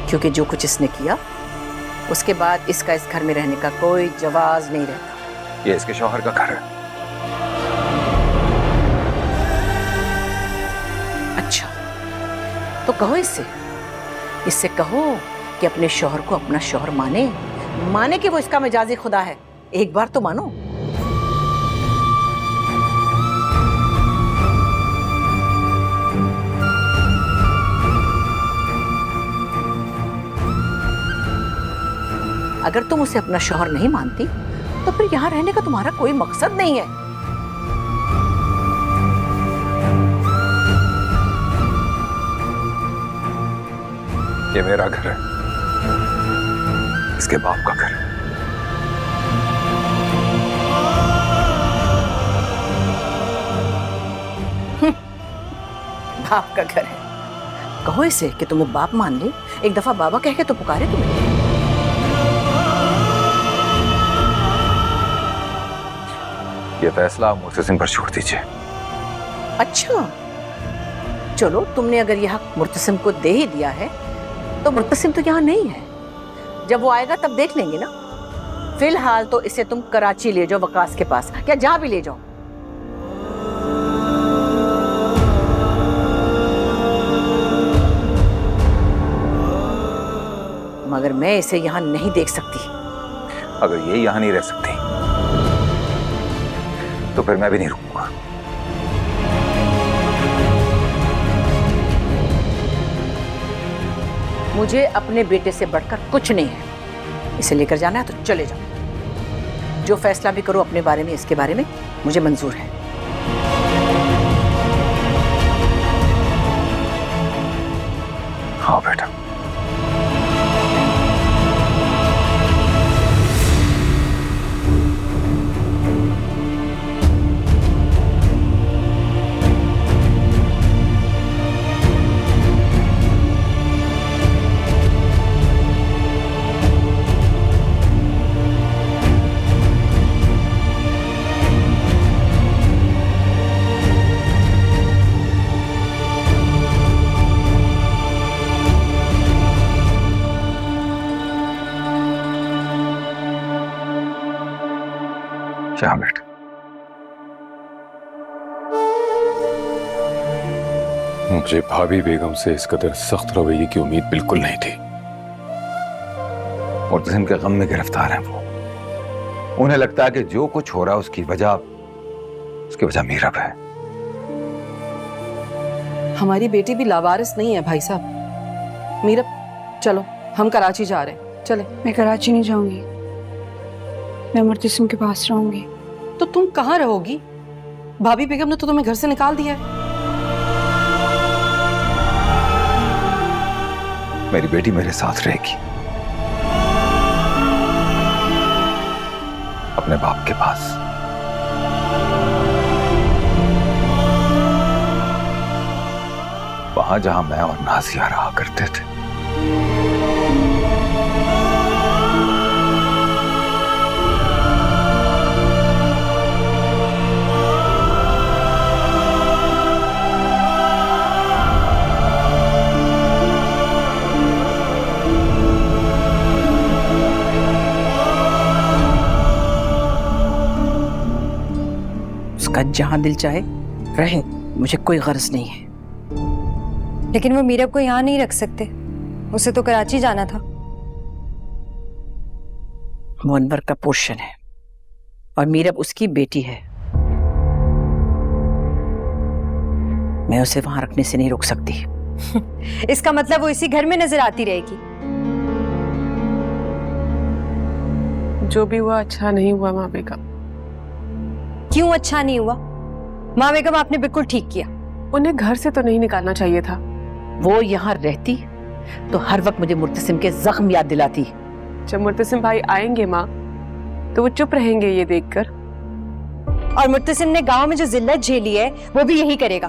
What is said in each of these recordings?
क्योंकि जो कुछ इसने किया उसके बाद इसका इस घर में रहने का कोई जवाज नहीं रहता। ये इसके शौहर का घर है। अच्छा, तो कहो इससे कहो कि अपने शौहर को अपना शौहर माने कि वो इसका मिजाजी खुदा है। एक बार तो मानो। अगर तुम उसे अपना शौहर नहीं मानती तो फिर यहां रहने का तुम्हारा कोई मकसद नहीं है। ये मेरा घर है, इसके बाप का घर है। बाप का घर है। कहो इसे कि तुम्हें बाप मान ले। एक दफा बाबा कह के तो पुकारे तुम्हें। ये फैसला आप मुर्तसिम पर छोड़ दीजिए। अच्छा, चलो तुमने अगर यह हक मुर्तसिम को दे ही दिया है तो मुर्तसिम तो यहाँ नहीं है। जब वो आएगा तब देख लेंगे ना। फिलहाल तो इसे तुम कराची ले जाओ, वकास के पास, या जहां भी ले जाओ। मगर मैं इसे यहां नहीं देख सकती। अगर ये यहां नहीं रह सकती तो फिर मैं भी नहीं रुकूंगा। मुझे अपने बेटे से बढ़कर कुछ नहीं है। इसे लेकर जाना है तो चले जाओ। जो फैसला भी करो अपने बारे में, इसके बारे में, मुझे मंजूर है। हाँ बेटा। क्या बेटा? मुझे भाभी बेगम से इस कदर सख्त रवैये की उम्मीद बिल्कुल नहीं थी। मुर्तसिम के गम में गिरफ्तार हैं वो। उन्हें लगता है कि जो कुछ हो रहा है उसकी वजह मीरब है। हमारी बेटी भी लावारिस नहीं है भाई साहब। मीरब, चलो हम कराची जा रहे हैं, चले। मैं कराची नहीं जाऊंगी, मैं मुर्तसिम के पास रहूंगी। तो तुम कहाँ रहोगी? भाभी बेगम ने तो तुम्हें घर से निकाल दिया है। मेरी बेटी मेरे साथ रहेगी, अपने बाप के पास। वहां जहां मैं और नाजिया रहा करते थे। उसका जहां दिल चाहे रहे, मुझे कोई गर्ज नहीं है। लेकिन वो मीरब को यहाँ नहीं रख सकते, उसे तो कराची जाना था। वो अनवर का पोर्शन है और मीरब उसकी बेटी है। मैं उसे वहां रखने से नहीं रोक सकती। इसका मतलब वो इसी घर में नजर आती रहेगी। जो भी हुआ अच्छा नहीं हुआ माँ बेगम। क्यों अच्छा नहीं हुआ? माँ बेगम, आपने बिल्कुल ठीक किया। उन्हें घर से तो नहीं निकालना चाहिए था। वो यहाँ रहती तो हर वक्त मुझे मुर्तसिम के जख्म याद दिलाती। जब मुर्तसिम भाई आएंगे माँ तो वो चुप रहेंगे ये देखकर। और मुर्तसिम ने गांव में जो जिल्लत झेली है वो भी यही करेगा।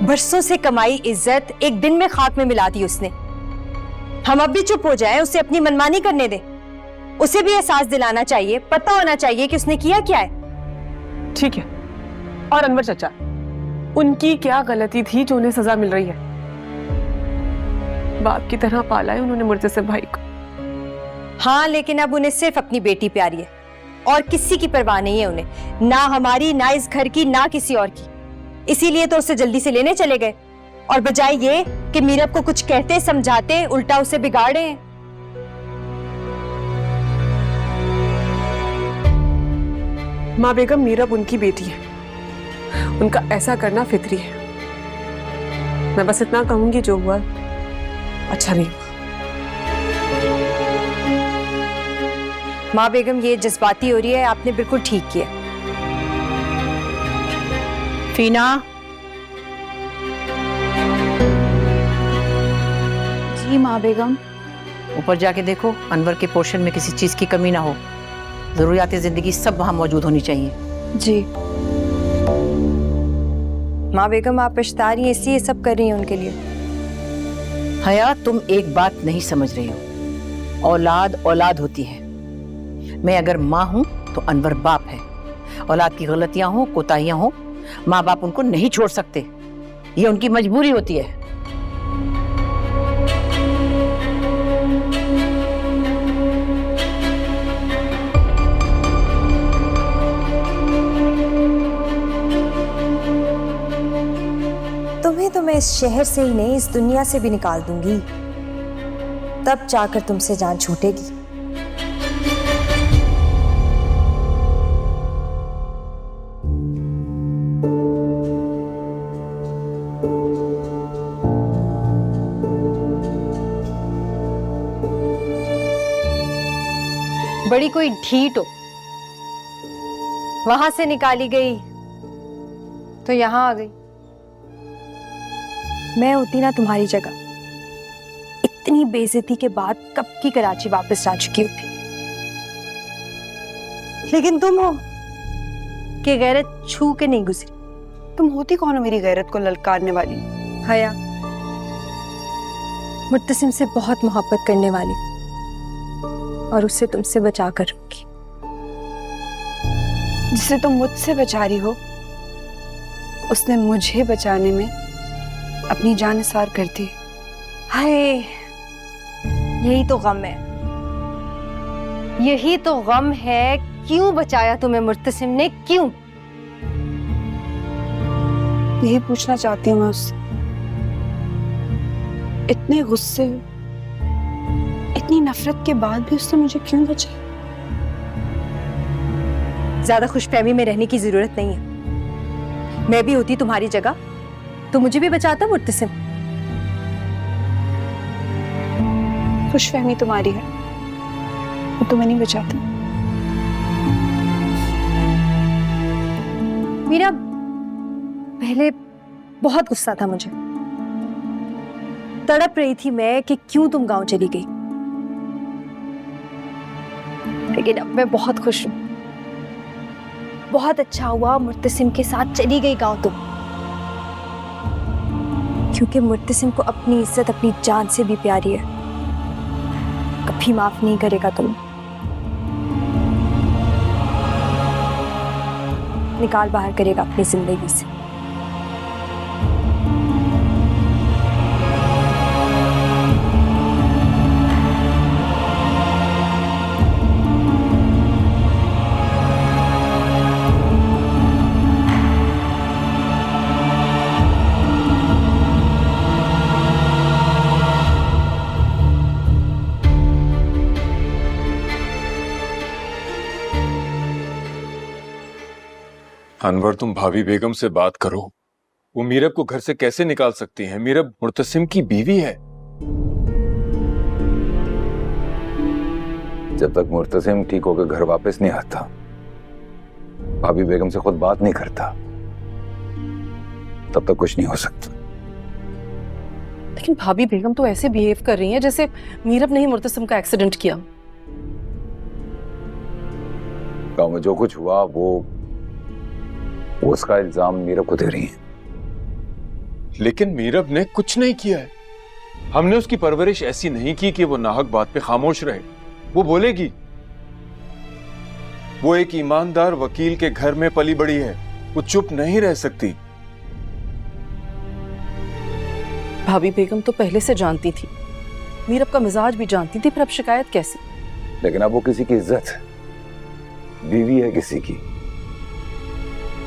बरसों से कमाई इज्जत एक दिन में खाक में मिला दी उसने। हम अब भी चुप हो जाएं, उसे अपनी मनमानी करने दें। उसे भी एहसास दिलाना चाहिए, पता होना चाहिए कि उसने किया क्या है। ठीक है। और अनवर चाचा, उनकी क्या गलती थी जो उन्हें सजा मिल रही है? बाप की तरह पाला है उन्होंने मुर्तसिम भाई को। हाँ, लेकिन अब उन्हें सिर्फ अपनी बेटी प्यारी है और किसी की परवाह नहीं है उन्हें, ना हमारी, ना इस घर की, ना किसी और की। इसीलिए तो उसे जल्दी से लेने चले गए, और बजाय ये कि मीरब को कुछ कहते समझाते, उल्टा उसे बिगाड़े हैं। माँ बेगम, मीरब उनकी बेटी है, उनका ऐसा करना फितरी है। मैं बस इतना कहूंगी, जो हुआ अच्छा नहीं हुआ। माँ बेगम, ये जज्बाती हो रही है, आपने बिल्कुल ठीक किया। फीना, जी माँ बेगम। ऊपर जाके देखो अनवर के पोर्शन में किसी चीज की कमी ना हो। जरूरियात जिंदगी सब वहां मौजूद होनी चाहिए। जी। माँ बेगम, आप पछता रही हैं इसलिए सब कर रही हैं उनके लिए। हया, तुम एक बात नहीं समझ रही हो। औलाद औलाद होती है। मैं अगर माँ हूं तो अनवर बाप है। औलाद की गलतियां हो, कोताहियां हो, माँ बाप उनको नहीं छोड़ सकते। ये उनकी मजबूरी होती है। तुम्हें तो मैं इस शहर से ही नहीं, इस दुनिया से भी निकाल दूंगी, तब जाकर तुमसे जान छूटेगी। बड़ी कोई ढीठ हो, वहां से निकाली गई तो यहां आ गई। मैं होती ना तुम्हारी जगह, इतनी बेइज्जती के बाद कब की कराची वापस जा चुकी होती। लेकिन तुम हो कि गैरत छू के नहीं गुजरी। तुम होती कौन हो मेरी गैरत को ललकारने वाली? हया, मुर्तसिम से बहुत मोहब्बत करने वाली, और उससे तुमसे बचा कर रखी। जिसे तुम मुझसे बचा रही हो, उसने मुझे बचाने में अपनी जान निसार कर दी। हाय, यही तो गम है, यही तो गम है। क्यों बचाया तुम्हें मुर्तसिम ने, क्यों? यही पूछना चाहती हूँ मैं उससे। इतने गुस्से, इतनी नफरत के बाद भी उसने मुझे क्यों बचाया? ज्यादा खुशफहमी में रहने की जरूरत नहीं है। मैं भी होती तुम्हारी जगह तो मुझे भी बचाता मुर्तसिम। खुशफहमी तुम्हारी है, वो तुम्हें नहीं बचाता। मीरा, पहले बहुत गुस्सा था मुझे, तड़प रही थी मैं कि क्यों तुम गांव चली गई। लेकिन अब मैं बहुत खुश हूं। बहुत अच्छा हुआ मुर्तसिम के साथ चली गई गांव तुम, क्योंकि मुर्तसिम को अपनी इज्जत अपनी जान से भी प्यारी है। कभी माफ नहीं करेगा तुम। निकाल बाहर करेगा अपनी जिंदगी से। अनवर, तुम भाभी बेगम से बात करो। वो मीरब को घर से कैसे निकाल सकती हैं? मीरब मुर्तसिम की बीवी है। जब तक मुर्तसिम ठीक होकर घर वापस नहीं आता, भाभी बेगम से खुद बात नहीं करता, तब तक कुछ नहीं हो सकता। लेकिन भाभी बेगम तो ऐसे बिहेव कर रही हैं जैसे मीरब ने ही मुर्तसिम का एक्सीडेंट किया। गांव में जो कुछ हुआ वो उसका इल्जाम मीरब को दे रही है। लेकिन मीरब ने कुछ नहीं किया है। हमने उसकी परवरिश ऐसी नहीं की कि वो नाहक बात पे खामोश रहे। वो बोलेगी। वो एक ईमानदार वकील के घर में पली बड़ी है, वो चुप नहीं रह सकती। भाभी बेगम तो पहले से जानती थी मीरब का मिजाज भी जानती थी, फिर अब शिकायत कैसी? लेकिन अब वो किसी की इज्जत है, बीवी है किसी की,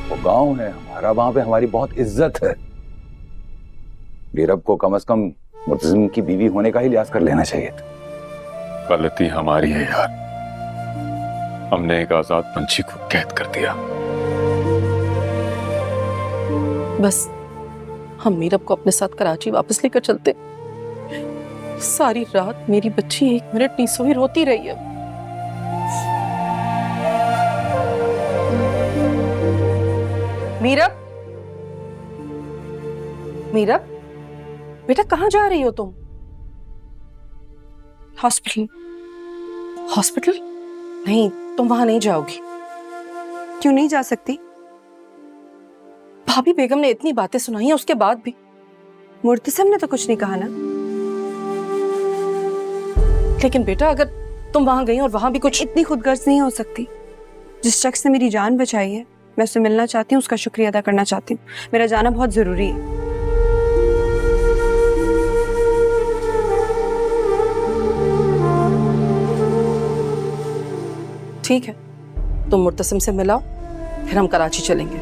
वो गांव है हमारा, वहां पे हमारी बहुत इज्जत है। मीरब को कम से कम मुर्तसिम की बीवी होने का ही लिहाज कर लेना चाहिए था। गलती हमारी है यार, हमने एक आजाद पंछी को कैद कर दिया। बस हम मीरब को अपने साथ कराची वापस लेकर चलते। सारी रात मेरी बच्ची 1 मिनट नहीं सोई, रोती रही है। मीरब, मीरब बेटा कहाँ जा रही हो तुम? हॉस्पिटल। हॉस्पिटल? नहीं, तुम वहां नहीं जाओगी। क्यों नहीं जा सकती? भाभी बेगम ने इतनी बातें सुनाई हैं, उसके बाद भी। मुर्तसिम ने तो कुछ नहीं कहा ना। लेकिन बेटा अगर तुम वहां गई और वहां भी कुछ... इतनी खुदगर्ज नहीं हो सकती। जिस शख्स ने मेरी जान बचाई है, मैं उससे मिलना चाहती हूँ, उसका शुक्रिया अदा करना चाहती हूँ। मेरा जाना बहुत जरूरी है। ठीक है, तुम मुर्तसिम से मिलाओ, फिर हम कराची चलेंगे।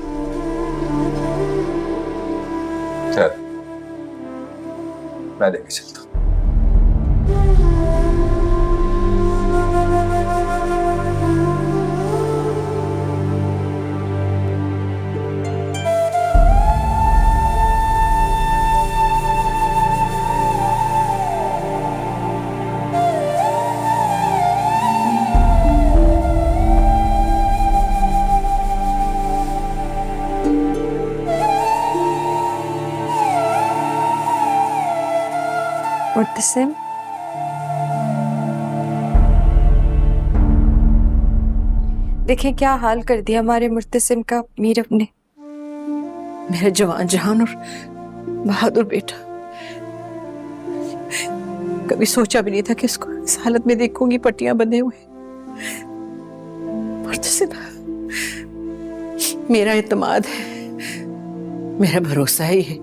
चल, मैं लेके चलता हूं। मुर्तसिम, देखें क्या हाल कर दिया हमारे मुर्तसिम का मीरब ने। मेरा जवान जहान और बहादुर बेटा, कभी सोचा भी नहीं था कि इसको इस हालत में देखूंगी, पट्टियां बंधे हुए। मुर्तसिम मेरा इत्मीनान है, मेरा भरोसा ही है।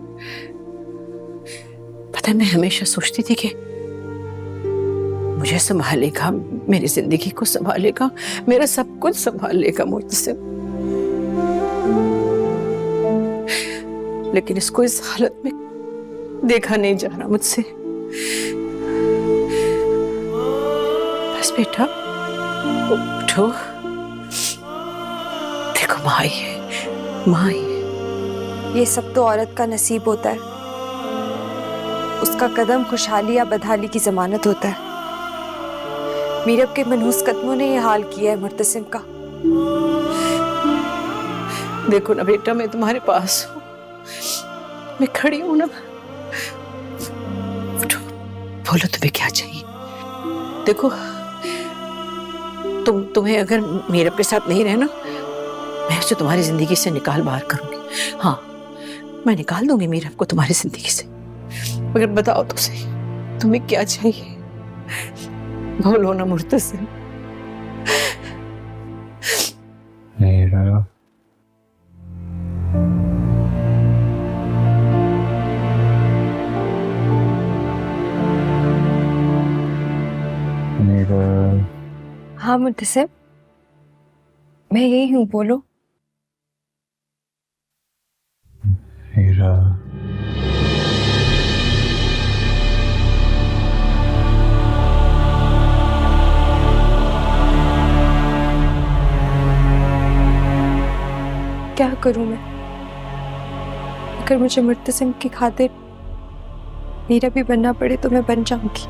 पता है, मैं हमेशा सोचती थी कि मुझे संभालेगा, मेरी जिंदगी को संभालेगा, मेरा सब कुछ संभाल लेगा मुर्तसिम। लेकिन इसको इस हालत में देखा नहीं जा रहा मुझसे। बस बेटा उठो, देखो माँ आई है, माँ आई है। ये सब तो औरत का नसीब होता है, उसका कदम खुशहाली या बदहाली की जमानत होता है। मीरब के मनहूस कदमों ने ये हाल किया है मुर्तसिम का। देखो ना बेटा, मैं तुम्हारे पास हूँ, मैं खड़ी हूं ना। उठो, बोलो तुम्हें क्या चाहिए। देखो तुम्हें अगर मीरब के साथ नहीं रहना, मैं उसे तुम्हारी जिंदगी से निकाल बाहर करूंगी। हाँ, मैं निकाल दूंगी मीरब को तुम्हारी जिंदगी से। मगर बताओ तो सही, तुम्हें क्या चाहिए? बोलो ना मुर्तसिम। मेरा हाँ मुर्तसिम, मैं यही हूँ, बोलो। मेरा क्या करूं मैं? अगर मुझे मुर्तसिम की खातिर मीरा भी बनना पड़े तो मैं बन जाऊंगी।